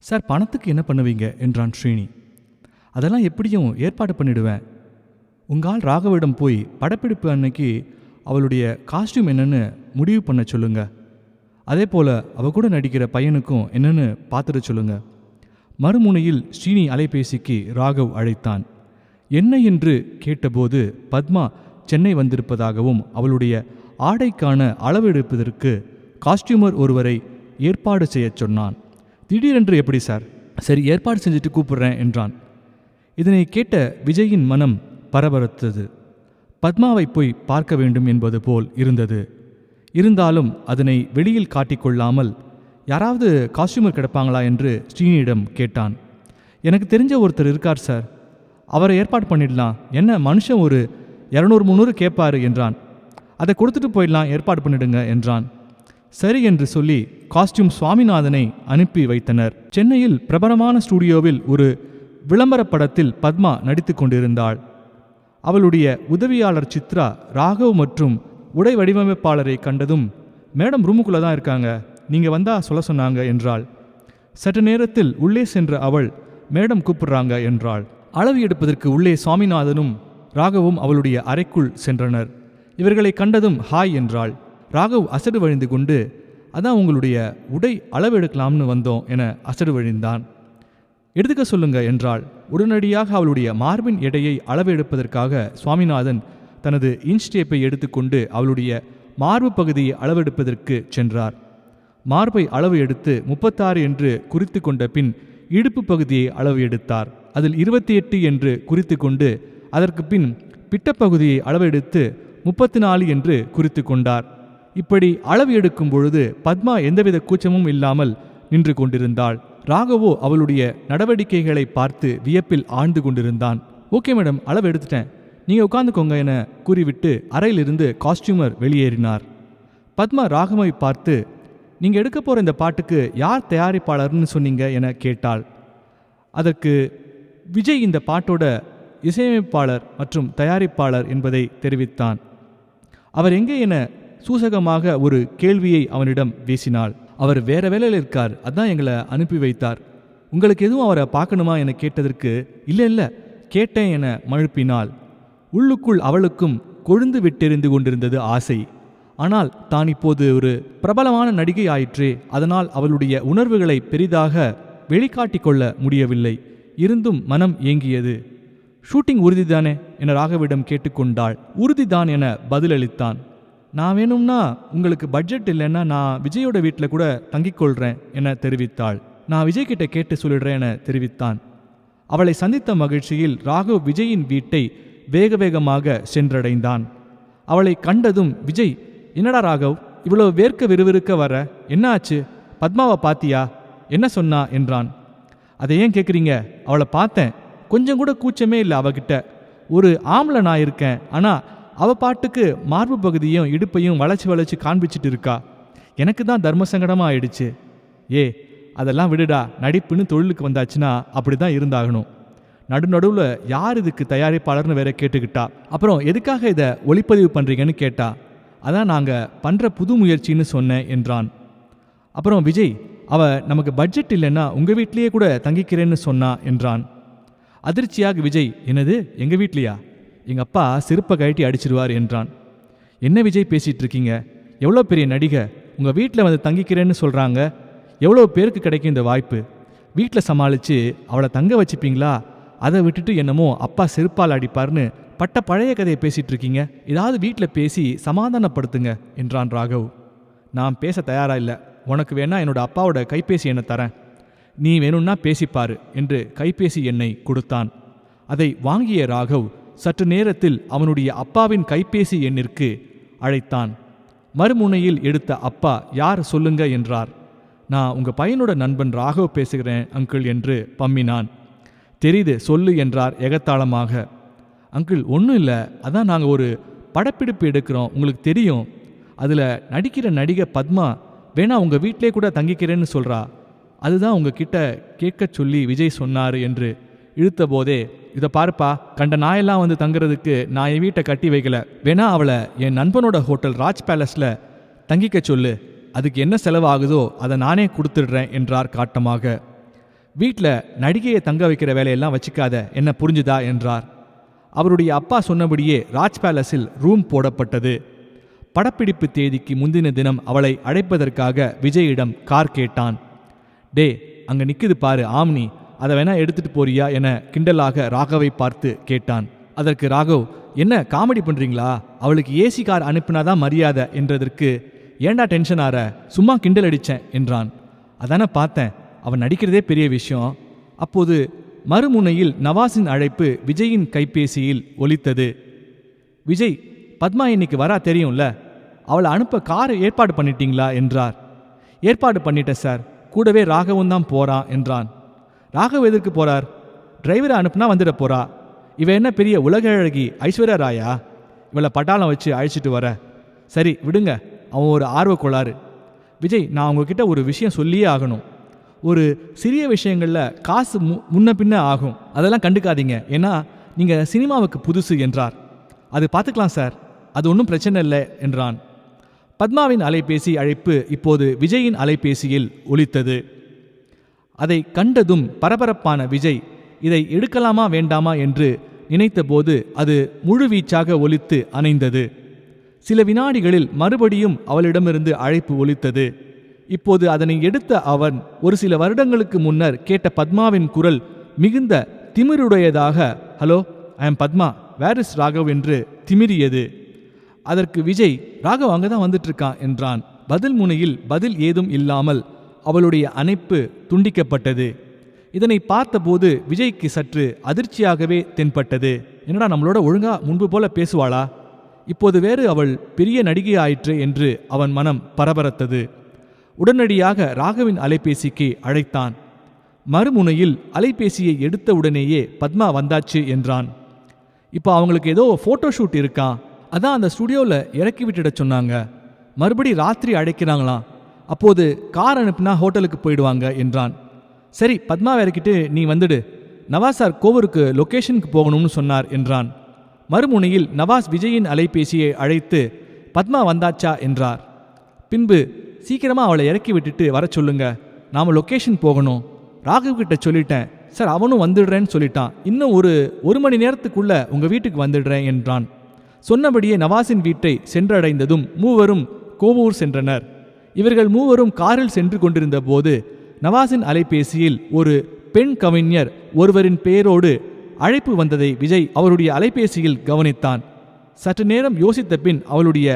Sir பணத்துக்கு என்ன பண்ணுவீங்க என்றான் ஸ்ரீனி. அதெல்லாம் எப்படியும் ஏற்பாடு பண்ணிடுவேன். உங்கள் ராகவிடம் போய் படப்பிடிப்பு அன்னைக்கு அவளுடைய காஸ்டியூம் என்னன்னு முடிவு பண்ண சொல்லுங்க. அதே போல் அவ கூட நடிக்கிற பையனுக்கும் என்னன்னு பார்த்துட்டு சொல்லுங்க. மறுமுனையில் ஸ்ரீனி அலைபேசிக்கு ராகவ் அழைத்தான். என்ன என்று கேட்டபோது பத்மா சென்னை வந்திருப்பதாகவும் அவளுடைய ஆடைக்கான அளவெடுப்பதற்கு காஸ்டியூமர் ஒருவரை ஏற்பாடு செய்ய சொன்னான். திடீரென்று எப்படி சார்? சரி, ஏற்பாடு செஞ்சுட்டு கூப்பிடுறேன் என்றான். இதனை கேட்ட விஜயின் மனம் பரபரத்தது. பத்மாவை போய் பார்க்க வேண்டும் என்பது போல் இருந்தது. இருந்தாலும் அதனை வெளியில் காட்டிக்கொள்ளாமல் யாராவது காஸ்டியூமர் கிடப்பாங்களா என்று ஸ்ரீனியிடம் கேட்டான். எனக்கு தெரிஞ்ச ஒருத்தர் இருக்கார் சார், அவரை ஏற்பாடு பண்ணிடலாம். என்ன மனுஷன் ஒரு 200-300 கேட்பாரு என்றான். அதை கொடுத்துட்டு போயிடலாம், ஏற்பாடு பண்ணிடுங்க என்றான். சரி என்று சொல்லி காஸ்டியூம் சுவாமிநாதனை அனுப்பி வைத்தனர். சென்னையில் பிரபலமான ஸ்டுடியோவில் ஒரு விளம்பர படத்தில் பத்மா நடித்து கொண்டிருந்தாள். அவளுடைய உதவியாளர் சித்ரா ராகவ் மற்றும் உடை வடிவமைப்பாளரை கண்டதும், மேடம் ரூமுக்குள்ளே தான் இருக்காங்க, நீங்கள் வந்தா சொல்ல சொன்னாங்க என்றாள். சற்று நேரத்தில் உள்ளே சென்ற அவள், மேடம் கூப்பிடுறாங்க என்றாள். அளவு எடுப்பதற்கு உள்ளே சுவாமிநாதனும் ராகவும் அவளுடைய அறைக்குள் சென்றனர். இவர்களை கண்டதும் ஹாய் என்றாள். ராகவ் அசடு வழிந்து கொண்டு, அதான் உங்களுடைய உடை அளவு எடுக்கலாம்னு வந்தோம் என அசடு வழிந்தான். எடுத்துக்க சொல்லுங்க என்றாள். உடனடியாக அவளுடைய மார்பின் எடையை அளவு எடுப்பதற்காக சுவாமிநாதன் தனது இன்ச் டேப்பை எடுத்துக்கொண்டு அவளுடைய மார்பு பகுதியை அளவெடுப்பதற்கு சென்றார். மார்பை அளவு எடுத்து 36 என்று குறித்து கொண்ட பின் இடுப்பு பகுதியை அளவு எடுத்தார். அதில் 28 என்று குறித்து கொண்டு அதற்கு பின் பிட்டப்பகுதியை அளவு எடுத்து 34 என்று குறித்து கொண்டார். இப்படி அளவு எடுக்கும் பொழுது பத்மா எந்தவித கூச்சமும் இல்லாமல் நின்று கொண்டிருந்தாள். ராகவோ அவளுடைய நடவடிக்கைகளை பார்த்து வியப்பில் ஆழ்ந்து கொண்டிருந்தான். ஓகே மேடம், அளவு எடுத்துட்டேன், நீங்கள் உட்காந்துக்கோங்க என கூறிவிட்டு அறையிலிருந்து காஸ்டியூமர் வெளியேறினார். பத்மா ராகவை பார்த்து, நீங்கள் எடுக்க போகிற இந்த பாட்டுக்கு யார் தயாரிப்பாளர்னு சொன்னீங்க என கேட்டாள். அதற்கு விஜய் இந்த பாட்டோட இசையமைப்பாளர் மற்றும் தயாரிப்பாளர் என்பதை தெரிவித்தான். அவர் எங்கே என சூசகமாக ஒரு கேள்வியை அவனிடம் வீசினாள். அவர் வேற வேலையில் இருக்கார், அதான் எங்களை அனுப்பி வைத்தார். உங்களுக்கு எதுவும் அவரை பார்க்கணுமா என கேட்டதற்கு இல்லை கேட்டேன் என மழுப்பினாள். உள்ளுக்குள் அவளுக்கும் கொழுந்து விட்டெறிந்து கொண்டிருந்தது ஆசை. ஆனால் தான் இப்போது ஒரு பிரபலமான நடிகை ஆயிற்றே, அதனால் அவளுடைய உணர்வுகளை பெரிதாக வெளிக்காட்டி கொள்ள முடியவில்லை. இருந்தும் மனம் ஏங்கியது. ஷூட்டிங் உறுதிதானே என ராகவிடம் கேட்டுக்கொண்டாள். உறுதிதான் என பதிலளித்தான். நான் வேணும்னா உங்களுக்கு பட்ஜெட் இல்லைன்னா நான் விஜயோட வீட்டில் கூட தங்கிக்கொள்கிறேன் என தெரிவித்தாள். நான் விஜய் கிட்ட கேட்டு சொல்லிடுறேன் என தெரிவித்தான். அவளை சந்தித்த மகிழ்ச்சியில் ராகவ் விஜயின் வீட்டை வேக வேகமாக சென்றடைந்தான். அவளை கண்டதும் விஜய், என்னடா ராகவ் இவ்வளோ வேர்க்க விறுவிறுக்க வர, என்ன ஆச்சு? பத்மாவை பாத்தியா? என்ன சொன்னா என்றான். அதை ஏன் கேட்குறீங்க? அவளை பார்த்தேன், கொஞ்சம் கூட கூச்சமே இல்லை அவகிட்ட. ஒரு ஆம்பளை நான் இருக்கேன், ஆனால் அவள் பாட்டுக்கு மார்பு பகுதியும் இடுப்பையும் வளைச்சி காண்பிச்சிட்டு இருக்கா. எனக்கு தான் தர்ம சங்கடமாக ஆயிடுச்சு. அதெல்லாம் விடுடா, நடிப்புன்னு தொழிலுக்கு வந்தாச்சுன்னா அப்படி தான் இருந்தாகணும். நடுவில் யார் இதுக்கு தயாரிப்பாளர்னு வேற கேட்டுக்கிட்டா. அப்புறம் எதுக்காக இதை ஒளிப்பதிவு பண்ணுறீங்கன்னு கேட்டா. அதான் நாங்கள் பண்ணுற புது முயற்சின்னு சொன்னேன் என்றான். அப்புறம் விஜய், நமக்கு பட்ஜெட் இல்லைன்னா உங்கள் வீட்லேயே கூட தங்கிக்கிறேன்னு சொன்னா என்றான். அதிர்ச்சியாக விஜய், என்னது எங்கள் வீட்லையா? எங்கள் அப்பா செருப்பை கழட்டி அடிச்சிருவார் என்றான். என்ன விஜய் பேசிகிட்டு இருக்கீங்க? எவ்வளோ பெரிய நடிகை, உங்கள் வீட்டில் வந்து தங்கிக்கிறேன்னு சொல்கிறாங்க. எவ்வளோ பேருக்கு கிடைக்கும் இந்த வாய்ப்பு? வீட்டில் சமாளித்து அவளை தங்க வச்சுப்பீங்களா? அதை விட்டுட்டு என்னமோ அப்பா செருப்பால் அடிப்பார்னு பட்ட பழைய கதையை பேசிகிட்டு இருக்கீங்க. ஏதாவது வீட்டில் பேசி சமாதானப்படுத்துங்க என்றான் ராகவ். நான் பேச தயாராக இல்லை. உனக்கு வேணா என்னோட அப்பாவோட கைபேசி எண்ணை தரேன், நீ வேணும்னா பேசிப்பாரு என்று கைபேசி எண்ணை கொடுத்தான். அதை வாங்கிய ராகவ் சற்று நேரத்தில் அவனுடைய அப்பாவின் கைபேசி எண்ணிற்கு அழைத்தான். மறுமுனையில் எடுத்த அப்பா, யார் சொல்லுங்க என்றார். நான் உங்கள் பையனோட நண்பன் ராகவ் பேசுகிறேன் அங்கிள் என்று பம்மினான். தெரியுது, சொல்லு என்றார் எகத்தாளமாக. அங்கிள் ஒன்றும் இல்லை, அதான் நாங்கள் ஒரு படப்பிடிப்பு எடுக்கிறோம், உங்களுக்கு தெரியும். அதில் நடிக்கிற நடிகை பத்மா வேணா உங்கள் வீட்டிலே கூட தங்கிக்கிறேன்னு சொல்கிறா. அதுதான் உங்ககிட்ட கேட்க சொல்லி விஜய் சொன்னார் என்று இழுத்த போதே, இதை பாருப்பா, கண்ட நாயெல்லாம் வந்து தங்குறதுக்கு நான் என் வீட்டை கட்டி வைக்கல. வேணா அவளை என் நண்பனோட ஹோட்டல் ராஜ் பேலஸில் தங்கிக்க சொல்லு, அதுக்கு என்ன செலவு ஆகுதோ அதை நானே கொடுத்துடுறேன் என்றார் காட்டமாக. வீட்டில் நடிகையை தங்க வைக்கிற வேலையெல்லாம் வச்சுக்காத, என்ன புரிஞ்சுதா என்றார். அவருடைய அப்பா சொன்னபடியே ராஜ் பேலஸில் ரூம் போடப்பட்டது. படப்பிடிப்பு தேதிக்கு முந்தின தினம் அவளை அழைப்பதற்காக விஜயிடம் கார் கேட்டான். டே, அங்கே நிற்குது பாரு ஆம்னி, அதை வேணா எடுத்துட்டு போறியா என கிண்டலாக ராகவை பார்த்து கேட்டான். அதற்கு ராகவ், என்ன காமெடி பண்ணுறீங்களா, அவளுக்கு ஏசி கார் அனுப்பினாதான் மரியாதை என்றதற்கு, ஏண்டா டென்ஷன் ஆற, சும்மா கிண்டல் அடித்தேன் என்றான். அதானே பார்த்தேன், அவன் நடிக்கிறதே பெரிய விஷயம். அப்போது மறுமுனையில் நவாஸின் அழைப்பு விஜயின் கைபேசியில் ஒலித்தது. விஜய், பத்மா இன்னைக்கு வரா தெரியும்ல, அவளை அனுப்ப கார் ஏற்பாடு பண்ணிட்டீங்களா என்றார். ஏற்பாடு பண்ணிட்டேன் சார், கூடவே ராகவும் தான் போறான் என்றான். ராகவ் எதற்கு போறார்? டிரைவரை அனுப்புனா வந்துட போறா. இவ என்ன பெரிய உலக அழகி ஐஸ்வர்யா ராயா, இவளை பட்டாளம் வச்சு அழைச்சிட்டு வர? சரி விடுங்க, அவன் ஒரு ஆர்வ கோளாறு. விஜய், நான் உங்ககிட்ட ஒரு விஷயம் சொல்லியே ஆகணும். ஒரு சிறிய விஷயங்களில் காசு முன்ன பின்ன ஆகும், அதெல்லாம் கண்டுக்காதீங்க, ஏன்னா நீங்கள் சினிமாவுக்கு புதுசு என்றார். அது பார்த்துக்கலாம் சார், அது ஒன்றும் பிரச்சனை இல்லை என்றான். பத்மாவின் அலைபேசி அழைப்பு இப்போது விஜயின் அலைபேசியில் ஒலித்தது. அதை கண்டதும் பரபரப்பான விஜய் இதை எடுக்கலாமா வேண்டாமா என்று நினைத்தபோது அது முழுவீச்சாக ஒலித்து அணைந்தது. சில வினாடிகளில் மறுபடியும் அவளிடமிருந்து அழைப்பு ஒலித்தது. இப்போது அதனை எடுத்த அவன் ஒரு சில வருடங்களுக்கு முன்னர் கேட்ட பத்மாவின் குரல் மிகுந்த திமிருடையதாக, hello, I am Padma, where is Raghav என்று திமிரியது. அதற்கு விஜய், ராகவ் அங்கதான் வந்துட்டு இருக்கான் என்றான். பதில் முனையில் பதில் ஏதும் இல்லாமல் அவளுடைய அணைப்பு துண்டிக்கப்பட்டது. இதனை பார்த்தபோது விஜய்க்கு சற்று அதிர்ச்சியாகவே தென்பட்டது. என்னடா, நம்மளோட ஒழுங்கா முன்பு போல பேசுவாளா, இப்போது வேறு அவள் பெரிய நடிகை ஆயிற்று என்று அவன் மனம் பரபரத்தது. உடனடியாக ராகவின் அலைபேசிக்கு அழைத்தான். மறுமுனையில் அலைபேசியை எடுத்த உடனேயே பத்மா வந்தாச்சு என்றான். இப்போ அவங்களுக்கு ஏதோ ஃபோட்டோ ஷூட் இருக்கான், அதான் அந்த ஸ்டுடியோவில் இறக்கி விட்டுட சொன்னாங்க. மறுபடி ராத்திரி அழைக்கிறாங்களாம், அப்போது கார் அனுப்புனா ஹோட்டலுக்கு போயிடுவாங்க என்றான். சரி, பத்மாவை இறக்கிட்டு நீ வந்துடு, நவாஸ் சார் கோவூருக்கு லொக்கேஷனுக்கு போகணும்னு சொன்னார் என்றான். மறுமுனையில் நவாஸ் விஜயின் அலைபேசியை அழைத்து, பத்மா வந்தாச்சா என்றார். பின்பு, சீக்கிரமா அவளை இறக்கி விட்டுட்டு வர சொல்லுங்க, நாம லொக்கேஷன் போகணும். ராகவ் கிட்ட சொல்லிட்டேன் சார், அவனும் வந்துடுறேன்னு சொல்லிட்டான். இன்னும் ஒரு மணி நேரத்துக்குள்ள உங்க வீட்டுக்கு வந்துடுறேன் என்றான். சொன்னபடியே நவாஸின் வீட்டை சென்றடைந்ததும் மூவரும் கோவூர் சென்றனர். இவர்கள் மூவரும் காரில் சென்று கொண்டிருந்த போது நவாஸின் அலைபேசியில் ஒரு பெண் கவிஞர் ஒருவரின் பெயரோடு அழைப்பு வந்ததை விஜய் அவருடைய அலைபேசியில் கவனித்தான். சற்று நேரம் யோசித்த பின் அவளுடைய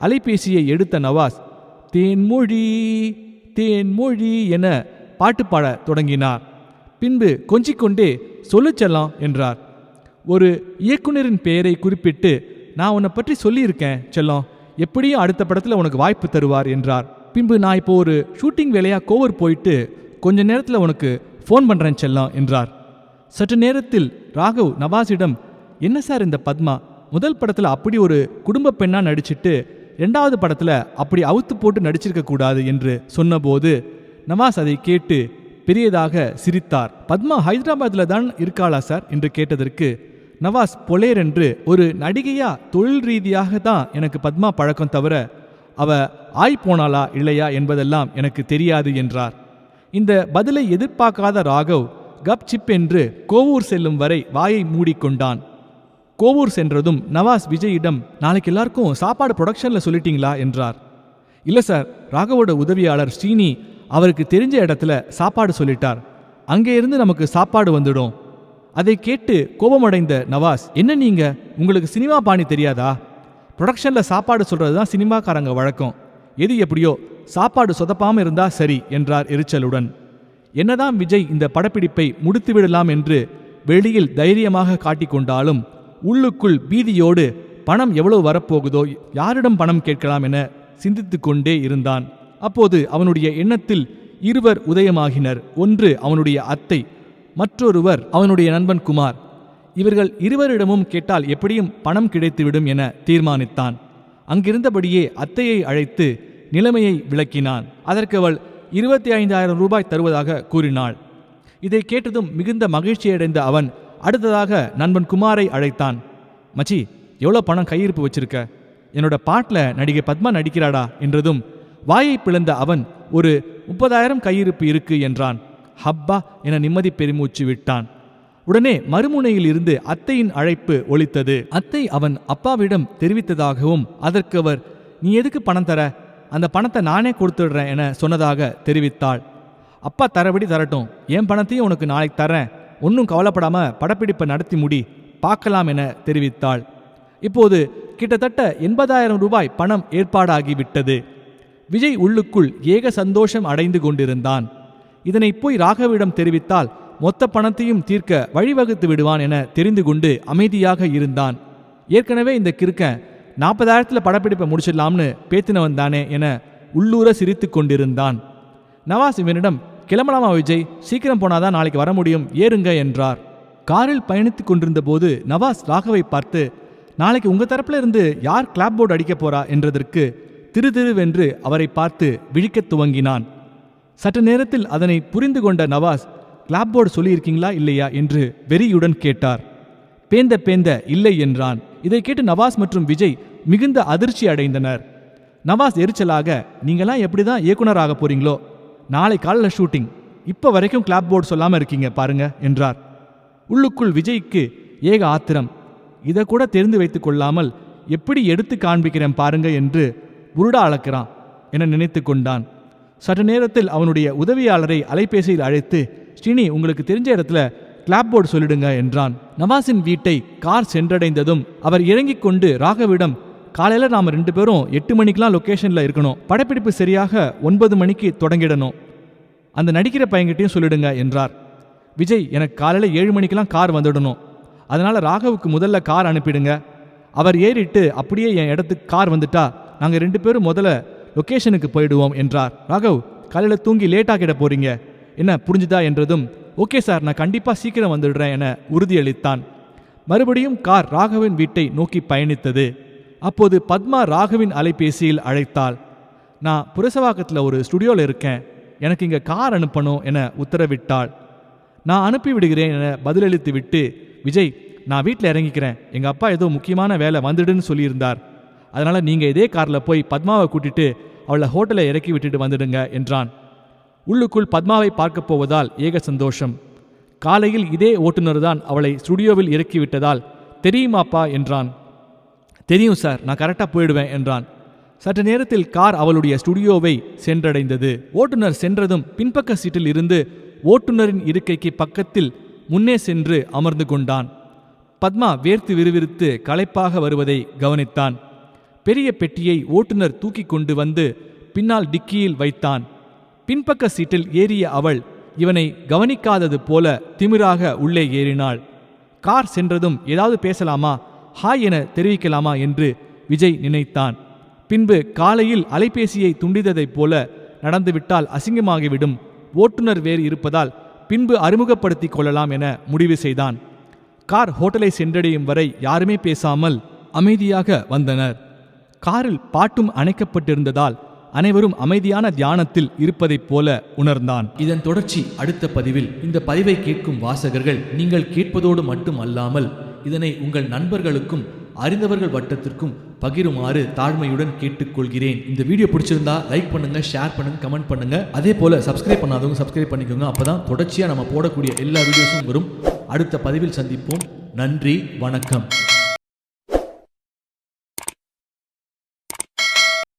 அலைபேசியை எடுத்த நவாஸ், தேன்மொழி தேன்மொழி என பாட்டு பாட தொடங்கினார். பின்பு கொஞ்சிக்கொண்டே சொல்லுச்செல்லாம் என்றார். ஒரு இயக்குனரின் பெயரை குறிப்பிட்டு, நான் உன்னை பற்றி சொல்லியிருக்கேன் செல்லம், எப்படியும் அடுத்த படத்தில் உனக்கு வாய்ப்பு தருவார் என்றார். பின்பு, நான் இப்போ ஒரு ஷூட்டிங் வேலையாக கோவர் போயிட்டு கொஞ்ச நேரத்தில் உனக்கு ஃபோன் பண்ணுறேன் செல்லம் என்றார். சற்று நேரத்தில் ராகவ் நவாஸிடம், என்ன சார் இந்த பத்மா, முதல் படத்தில் அப்படி ஒரு குடும்ப பெண்ணாக நடிச்சிட்டு 2வது படத்தில் அப்படி அவுத்து போட்டு நடிச்சிருக்க கூடாது என்று சொன்னபோது நவாஸ் அதை கேட்டு பெரியதாக சிரித்தார். பத்மா ஹைதராபாத்தில் தான் இருக்காளா சார் என்று கேட்டதற்கு நவாஸ் பொலேர் என்று, ஒரு நடிகையா தொழில் ரீதியாக தான் எனக்கு பத்மா பழக்கம் தவிர அவ ஆய் போனாளா இல்லையா என்பதெல்லாம் எனக்கு தெரியாது என்றார். இந்த பதிலை எதிர்பார்க்காத ராகவ் கப் சிப் என்று கோவூர் செல்லும் வரை வாயை மூடிக்கொண்டான். கோவூர் சென்றதும் நவாஸ் விஜயிடம், நாளைக்கு எல்லாருக்கும் சாப்பாடு ப்ரொடக்ஷனில் சொல்லிட்டீங்களா என்றார். இல்லை சார், ராகவோட உதவியாளர் ஸ்ரீனி அவருக்கு தெரிஞ்ச இடத்துல சாப்பாடு சொல்லிட்டார், அங்கே இருந்து நமக்கு சாப்பாடு வந்துடும். அதை கேட்டு கோபமடைந்த நவாஸ், என்ன நீங்க, உங்களுக்கு சினிமா பாணி தெரியாதா, ப்ரொடக்ஷனில் சாப்பாடு சொல்கிறது தான் சினிமாக்காரங்க வழக்கம், எது எப்படியோ சாப்பாடு சொதப்பாமல் இருந்தா சரி என்றார் எரிச்சலுடன். என்னதான் விஜய் இந்த படப்பிடிப்பை முடித்துவிடலாம் என்று வெளியில் தைரியமாக காட்டிக்கொண்டாலும் உள்ளுக்குள் பீதியோடு பணம் எவ்வளவு வரப்போகுதோ, யாரிடம் பணம் கேட்கலாம் என சிந்தித்து கொண்டே இருந்தான். அப்போது அவனுடைய எண்ணத்தில் இருவர் உதயமாகினர். ஒன்று அவனுடைய அத்தை, மற்றொருவர் அவனுடைய நண்பன் குமார். இவர்கள் இருவரிடமும் கேட்டால் எப்படியும் பணம் கிடைத்துவிடும் என தீர்மானித்தான். அங்கிருந்தபடியே அத்தையை அழைத்து நிலைமையை விளக்கினான். அதற்கு அவள் 25,000 ரூபாய் தருவதாக கூறினாள். இதை கேட்டதும் மிகுந்த மகிழ்ச்சியடைந்த அவன் அடுத்ததாக நண்பன் குமாரை அழைத்தான். மச்சி, எவ்வளோ பணம் கையிருப்பு வச்சிருக்க, என்னோட பாட்டில் நடிகை பத்மா நடிக்கிறாடா என்றதும் வாயை பிளந்த அவன், ஒரு 30,000 கையிருப்பு இருக்கு என்றான். ஹப்பா என நிம்மதி பெருமூச்சு விட்டான். உடனே மறுமுனையில் இருந்து அத்தையின் அழைப்பு ஒலித்தது. அத்தை அவன் அப்பாவிடம் தெரிவித்ததாகவும் அதற்கு அவர், நீ எதுக்கு பணம் தர, அந்த பணத்தை நானே கொடுத்துடுறேன் என சொன்னதாக தெரிவித்தாள். அப்பா தரபடி தரட்டும், என் பணத்தையும் உனக்கு நாளைக்கு தரேன், ஒன்றும் கவலைப்படாம படப்பிடிப்பை நடத்தி முடி, பார்க்கலாம் என தெரிவித்தாள். இப்போது கிட்டத்தட்ட 80,000 ரூபாய் பணம் ஏற்பாடாகிவிட்டது. விஜய் உள்ளுக்குள் ஏக சந்தோஷம் அடைந்து கொண்டிருந்தான். இதனை போய் ராகவிடம் தெரிவித்தால் மொத்த பணத்தையும் தீர்க்க வழிவகுத்து விடுவான் என தெரிந்து கொண்டு அமைதியாக இருந்தான். ஏற்கனவே இந்த கிறுக்கன் 40,000 படப்பிடிப்பை முடிச்சிடலாம்னு பேத்தினவன் தானே என உள்ளூர சிரித்து கொண்டிருந்தான். நவாஸ் இவனிடம், கிளம்பலாமா விஜய், சீக்கிரம் போனாதான் நாளைக்கு வர முடியும், ஏறுங்க என்றார். காரில் பயணித்து கொண்டிருந்த போது நவாஸ் ராகவை பார்த்து, நாளைக்கு உங்க தரப்புல இருந்து யார் கிளாப் போர்டு அடிக்க போறா என்றதற்கு திருதிருவென்று அவரை பார்த்து விழிக்கத் துவங்கினான். சற்று நேரத்தில் அதனை புரிந்து கொண்ட நவாஸ், கிளாப் போர்டு சொல்லியிருக்கீங்களா இல்லையா என்று வெறியுடன் கேட்டார். பேந்த இல்லை என்றான். இதை கேட்டு நவாஸ் மற்றும் விஜய் மிகுந்த அதிர்ச்சி அடைந்தனர். நவாஸ் எரிச்சலாக, நீங்களாம் எப்படிதான் இயக்குனர் ஆக போறீங்களோ, நாளை காலையில் ஷூட்டிங், இப்போ வரைக்கும் கிளாப் போர்டு சொல்லாமல் இருக்கீங்க பாருங்க என்றார். உள்ளுக்குள் விஜய்க்கு ஏக ஆத்திரம். இதை கூட தெரிந்து வைத்துக் கொள்ளாமல் எப்படி எடுத்து காண்பிக்கிறேன் பாருங்க என்று புருடா அளக்கிறான் என நினைத்து கொண்டான். சற்று நேரத்தில் அவனுடைய உதவியாளரை அலைபேசியில் அழைத்து, ஸ்ரீனி உங்களுக்கு தெரிஞ்ச இடத்துல கிளாப் போர்டு சொல்லிடுங்க என்றான். நவாஸின் வீட்டை கார் சென்றடைந்ததும் அவர் இறங்கிக் கொண்டு ராகவிடம், காலையில் நாம் 2 பேரும் 8 மணிக்கெலாம் லொக்கேஷனில் இருக்கணும், படப்பிடிப்பு சரியாக 9 மணிக்கு தொடங்கிடணும், அந்த நடிக்கிற பையன்கிட்டையும் சொல்லிடுங்க என்றார். விஜய், எனக்கு காலையில் 7 மணிக்கெலாம் கார் வந்துடணும், அதனால் ராகவுக்கு முதல்ல கார் அனுப்பிடுங்க, அவர் ஏறிட்டு அப்படியே என் இடத்துக்கு கார் வந்துட்டா நாங்கள் 2 பேரும் முதல்ல லொக்கேஷனுக்கு போயிடுவோம் என்றார். ராகவ், காலையில் தூங்கி லேட்டாகிட போறீங்க, என்ன புரிஞ்சுதா என்றதும், ஓகே சார், நான் கண்டிப்பாக சீக்கிரம் வந்துடுறேன் என உறுதியளித்தான். மறுபடியும் கார் ராகவின் வீட்டை நோக்கி பயணித்தது. அப்போது பத்மா ராகவின் அலைபேசியில் அழைத்தாள். நான் புரசவாக்கத்தில் ஒரு ஸ்டுடியோவில் இருக்கேன், எனக்கு இங்கே கார் அனுப்பணும் என உத்தரவிட்டாள். நான் அனுப்பி விடுகிறேன் என பதிலளித்து விட்டு, விஜய், நான் வீட்டில் இறங்கிக்கிறேன், எங்கள் அப்பா ஏதோ முக்கியமான வேலை வந்துடுன்னு சொல்லியிருந்தார், அதனால் நீங்கள் இதே காரில் போய் பத்மாவை கூட்டிட்டு அவளை ஹோட்டலை இறக்கி விட்டுட்டு வந்துடுங்க என்றான். உள்ளுக்குள் பத்மாவை பார்க்க போவதால் ஏக சந்தோஷம். காலையில் இதே ஓட்டுநர் தான் அவளை ஸ்டுடியோவில் இறக்கிவிட்டதால் தெரியுமாப்பா என்றான். தெரியும் சார், நான் கரெக்டாக போயிடுவேன் என்றான். சற்று நேரத்தில் கார் அவளுடைய ஸ்டுடியோவை சென்றடைந்தது. ஓட்டுநர் சென்றதும் பின்பக்க சீட்டில் இருந்து ஓட்டுநரின் இருக்கைக்கு பக்கத்தில் முன்னே சென்று அமர்ந்து கொண்டான். பத்மா வேர்த்து விறுவிறுத்து களைப்பாக வருவதை கவனித்தான். பெரிய பெட்டியை ஓட்டுநர் தூக்கி கொண்டு வந்து பின்னால் டிக்கியில் வைத்தான். பின்பக்க சீட்டில் ஏறிய அவள் இவனை கவனிக்காதது போல திமிராக உள்ளே ஏறினாள். கார் சென்றதும் ஏதாவது பேசலாமா, ஹாய் என தெரிவிக்கலாமா என்று விஜய் நினைத்தான். பின்பு காலையில் அலைபேசியை துண்டித்ததைப் போல நடந்துவிட்டால் அசிங்கமாகிவிடும், ஓட்டுநர் வேறு இருப்பதால் பின்பு அறிமுகப்படுத்திக் கொள்ளலாம் என முடிவு செய்தான். கார் ஹோட்டலை சென்றடையும் வரை யாருமே பேசாமல் அமைதியாக வந்தனர். காரில் பாட்டும் அணைக்கப்பட்டிருந்ததால் அனைவரும் அமைதியான தியானத்தில் இருப்பதைப் போல உணர்ந்தான். இதன் தொடர்ச்சி அடுத்த பதிவில். இந்த பதிவை கேட்கும் வாசகர்கள் நீங்கள் கேட்பதோடு மட்டும் அல்லாமல் இதனை உங்கள் நண்பர்களுக்கும் அறிந்தவர்கள் வட்டத்திற்கும் பகிருமாறு தாழ்மையுடன் கேட்டுக்கொள்கிறேன். இந்த வீடியோ பிடிச்சிருந்தா லைக் பண்ணுங்க, ஷேர் பண்ணுங்க, கமெண்ட் பண்ணுங்க. அதே போல சப்ஸ்கிரைப் பண்ணாதவங்க சப்ஸ்கிரைப் பண்ணிக்கோங்க. அப்பதான் தொடர்ச்சியா நம்ம போடக்கூடிய எல்லா வீடியோஸும் வரும். அடுத்த பதிவில் சந்திப்போம். நன்றி, வணக்கம்.